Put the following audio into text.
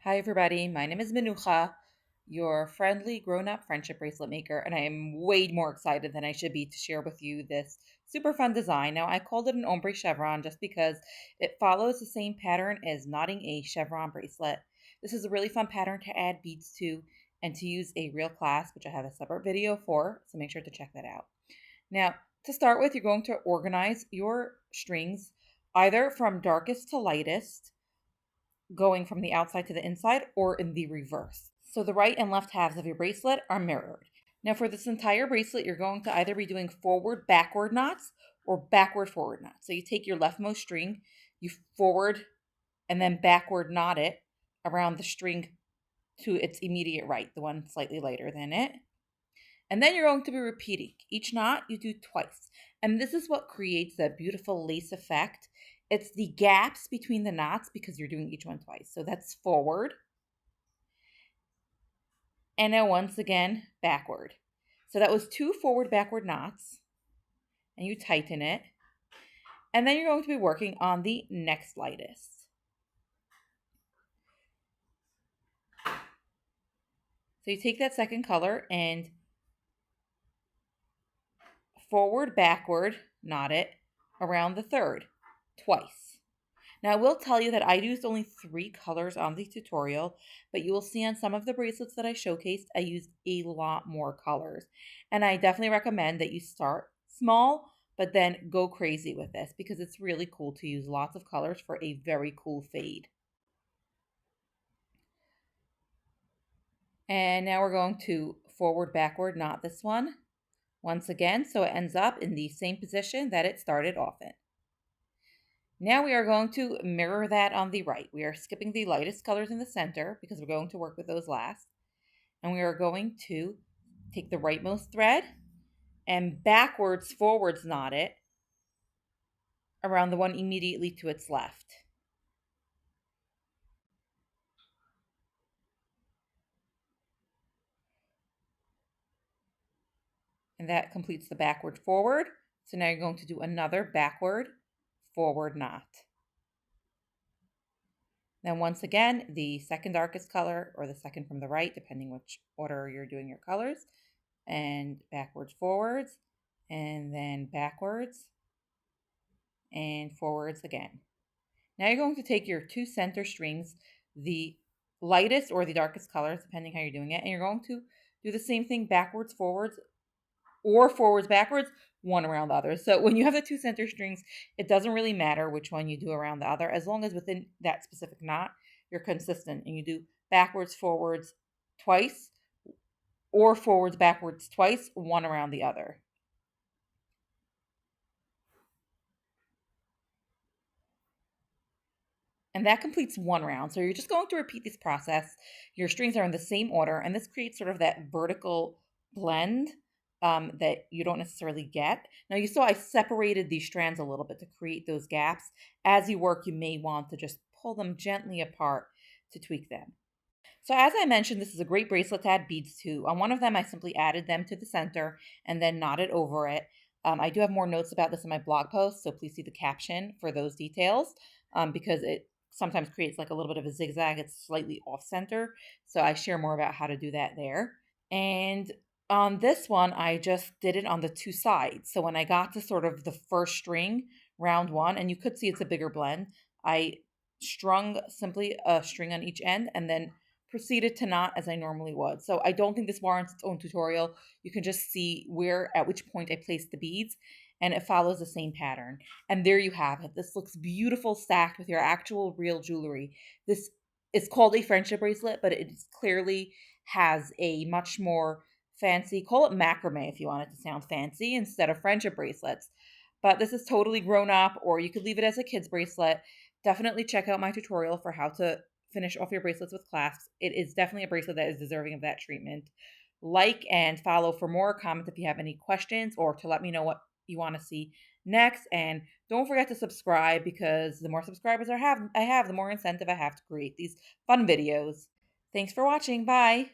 Hi everybody, my name is Manucha, your friendly grown-up friendship bracelet maker, and I am way more excited than I should be to share with you this super fun design. Now, I called it an ombre chevron just because it follows the same pattern as knotting a chevron bracelet. This is a really fun pattern to add beads to and to use a real clasp, which I have a separate video for, so make sure to check that out. Now, to start with, you're going to organize your strings either from darkest to lightest, going from the outside to the inside, or in the reverse. So the right and left halves of your bracelet are mirrored. Now for this entire bracelet, you're going to either be doing forward backward knots or backward forward knots. So you take your leftmost string, you forward and then backward knot it around the string to its immediate right, the one slightly lighter than it. And then you're going to be repeating. Each knot you do twice. And this is what creates that beautiful lace effect. It's the gaps between the knots because you're doing each one twice. So that's forward. And now once again, backward. So that was 2 forward backward knots. And you tighten it. And then you're going to be working on the next lightest. So you take that second color and forward, backward, knot it around the third, twice. Now I will tell you that I used only 3 colors on the tutorial, but you will see on some of the bracelets that I showcased, I used a lot more colors. And I definitely recommend that you start small, but then go crazy with this because it's really cool to use lots of colors for a very cool fade. And now we're going to forward, backward, knot this one once again, so it ends up in the same position that it started off in. Now we are going to mirror that on the right. We are skipping the lightest colors in the center because we're going to work with those last. And we are going to take the rightmost thread and backwards, forwards knot it around the one immediately to its left. And that completes the backward forward. So now you're going to do another backward forward knot. Then once again, the second darkest color or the second from the right, depending which order you're doing your colors, and backwards, forwards, and then backwards and forwards again. Now you're going to take your 2 center strings, the lightest or the darkest colors, depending how you're doing it, and you're going to do the same thing backwards, forwards, or forwards, backwards, one around the other. So when you have the 2 center strings, it doesn't really matter which one you do around the other, as long as within that specific knot, you're consistent and you do backwards, forwards twice, or forwards, backwards twice, one around the other. And that completes one round. So you're just going to repeat this process. Your strings are in the same order, and this creates sort of that vertical blend that you don't necessarily get. Now you saw I separated these strands a little bit to create those gaps. As you work, you may want to just pull them gently apart to tweak them. So as I mentioned, this is a great bracelet to add beads to. On one of them, I simply added them to the center and then knotted over it. I do have more notes about this in my blog post, so please see the caption for those details because it sometimes creates like a little bit of a zigzag. It's slightly off center. So I share more about how to do that there. And on this one, I just did it on the 2 sides. So when I got to sort of the first string, round 1, and you could see it's a bigger blend, I strung simply a string on each end and then proceeded to knot as I normally would. So I don't think this warrants its own tutorial. You can just see where, at which point I placed the beads, and it follows the same pattern. And there you have it. This looks beautiful stacked with your actual real jewelry. This is called a friendship bracelet, but it clearly has a much more fancy, call it macrame if you want it to sound fancy, instead of friendship bracelets. But this is totally grown up, or you could leave it as a kid's bracelet. Definitely check out my tutorial for how to finish off your bracelets with clasps. It is definitely a bracelet that is deserving of that treatment. Like and follow for more. Comment if you have any questions or to let me know what you want to see next. And don't forget to subscribe because the more subscribers I have, the more incentive I have to create these fun videos. Thanks for watching. Bye.